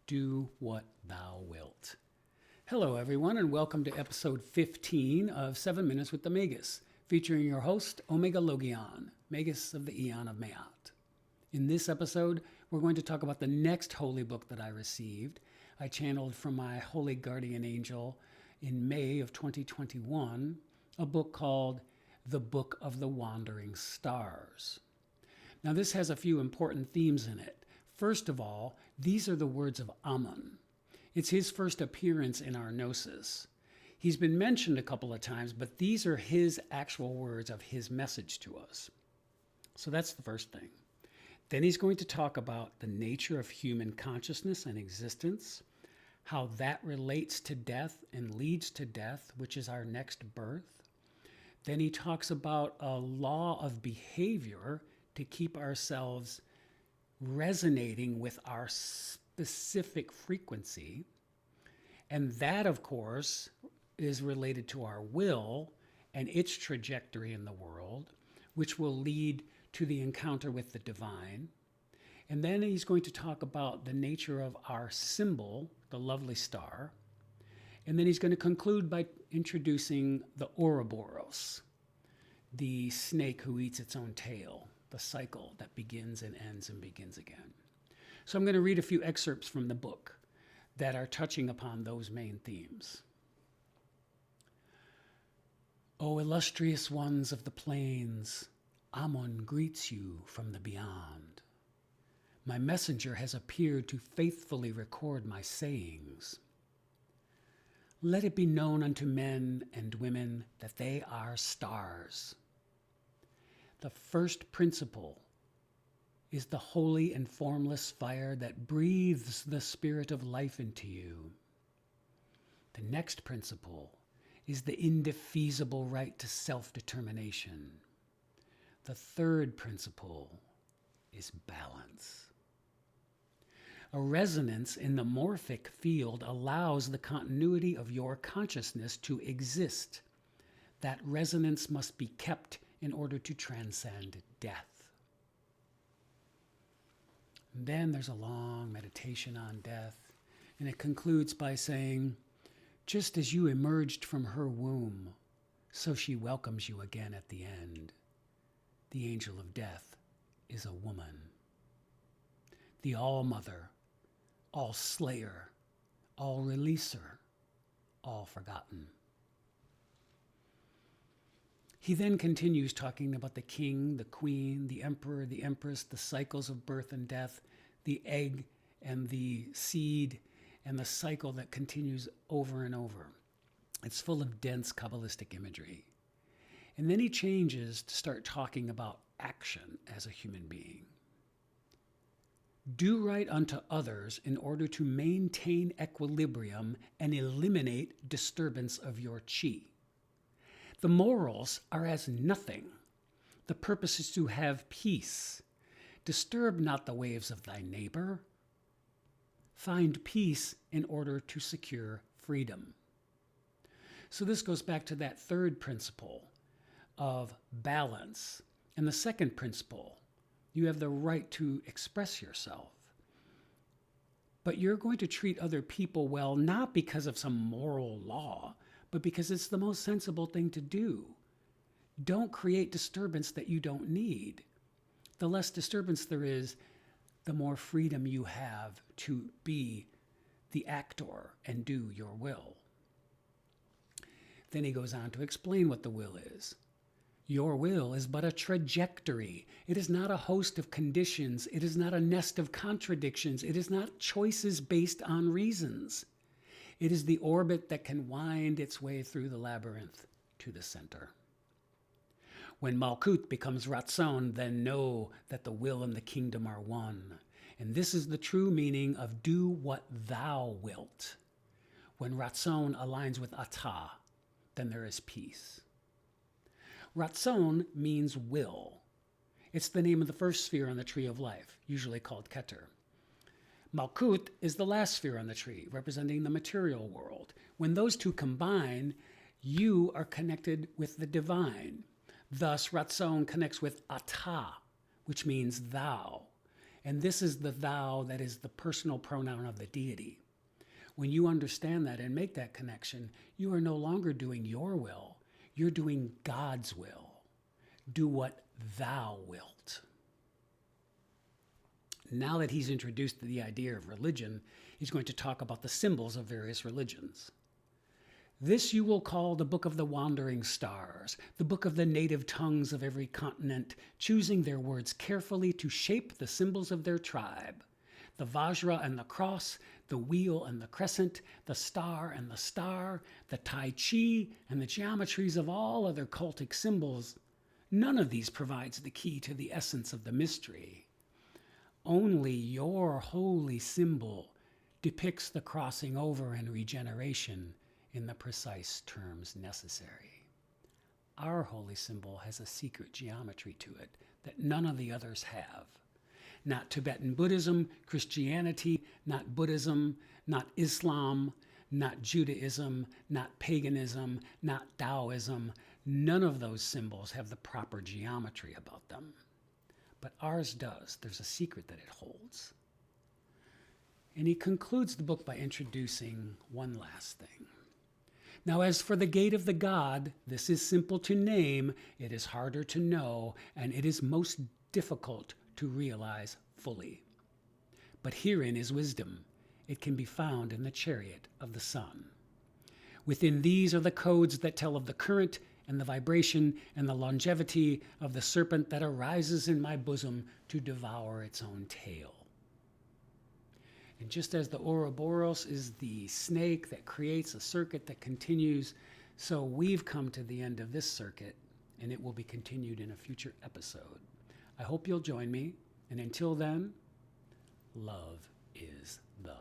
Do what thou wilt. Hello, everyone, and welcome to episode 15 of 7 Minutes with the Magus, featuring your host, Omega Logion, Magus of the Eon of Maat. In this episode, we're going to talk about the next holy book that I received. I channeled from my holy guardian angel in May of 2021, a book called The Book of the Wandering Stars. Now, this has a few important themes in it. First of all, these are the words of Amun. It's his first appearance in our gnosis. He's been mentioned a couple of times, but these are his actual words of his message to us. So that's the first thing. Then he's going to talk about the nature of human consciousness and existence, how that relates to death and leads to death, which is our next birth. Then he talks about a law of behavior to keep ourselves resonating with our specific frequency. And that, of course, is related to our will and its trajectory in the world, which will lead to the encounter with the divine. And then he's going to talk about the nature of our symbol, the lovely star. And then he's going to conclude by introducing the Ouroboros, the snake who eats its own tail, the cycle that begins and ends and begins again. So I'm going to read a few excerpts from the book that are touching upon those main themes. O illustrious ones of the plains, Amun greets you from the beyond. My messenger has appeared to faithfully record my sayings. Let it be known unto men and women that they are stars. The first principle is the holy and formless fire that breathes the spirit of life into you. The next principle is the indefeasible right to self-determination. The third principle is balance. A resonance in the morphic field allows the continuity of your consciousness to exist. That resonance must be kept in order to transcend death. And then there's a long meditation on death, and it concludes by saying, just as you emerged from her womb, so she welcomes you again at the end. The angel of death is a woman. The all-mother, all-slayer, all-releaser, all-forgotten. He then continues talking about the king, the queen, the emperor, the empress, the cycles of birth and death, the egg and the seed, and the cycle that continues over and over. It's full of dense Kabbalistic imagery. And then he changes to start talking about action as a human being. Do right unto others in order to maintain equilibrium and eliminate disturbance of your chi. The morals are as nothing. The purpose is to have peace. Disturb not the waves of thy neighbor. Find peace in order to secure freedom. So this goes back to that third principle of balance. And the second principle, you have the right to express yourself. But you're going to treat other people well, not because of some moral law, but because it's the most sensible thing to do. Don't create disturbance that you don't need. The less disturbance there is, the more freedom you have to be the actor and do your will. Then he goes on to explain what the will is. Your will is but a trajectory. It is not a host of conditions. It is not a nest of contradictions. It is not choices based on reasons. It is the orbit that can wind its way through the labyrinth to the center. When Malkut becomes Ratzon, then know that the will and the kingdom are one. And this is the true meaning of do what thou wilt. When Ratzon aligns with Atah, then there is peace. Ratzon means will. It's the name of the first sphere on the tree of life, usually called Keter. Malkut is the last sphere on the tree, representing the material world. When those two combine, you are connected with the divine. Thus, Ratzon connects with Atah, which means thou. And this is the thou that is the personal pronoun of the deity. When you understand that and make that connection, you are no longer doing your will. You're doing God's will. Do what thou wilt. Now that he's introduced the idea of religion, he's going to talk about the symbols of various religions. This you will call the book of the wandering stars, the book of the native tongues of every continent, choosing their words carefully to shape the symbols of their tribe. The Vajra and the cross, the wheel and the crescent, the star and the star, the Tai Chi and the geometries of all other cultic symbols. None of these provides the key to the essence of the mystery. Only your holy symbol depicts the crossing over and regeneration in the precise terms necessary. Our holy symbol has a secret geometry to it that none of the others have. Not Tibetan Buddhism, Christianity, not Buddhism, not Islam, not Judaism, not paganism, not Taoism. None of those symbols have the proper geometry about them. But ours does. There's a secret that it holds. And he concludes the book by introducing one last thing. Now, as for the gate of the god, this is simple to name, it is harder to know, and it is most difficult to realize fully. But herein is wisdom. It can be found in the chariot of the sun. Within these are the codes that tell of the current and the vibration and the longevity of the serpent that arises in my bosom to devour its own tail. And just as the Ouroboros is the snake that creates a circuit that continues, so we've come to the end of this circuit, and it will be continued in a future episode. I hope you'll join me, and until then, love is the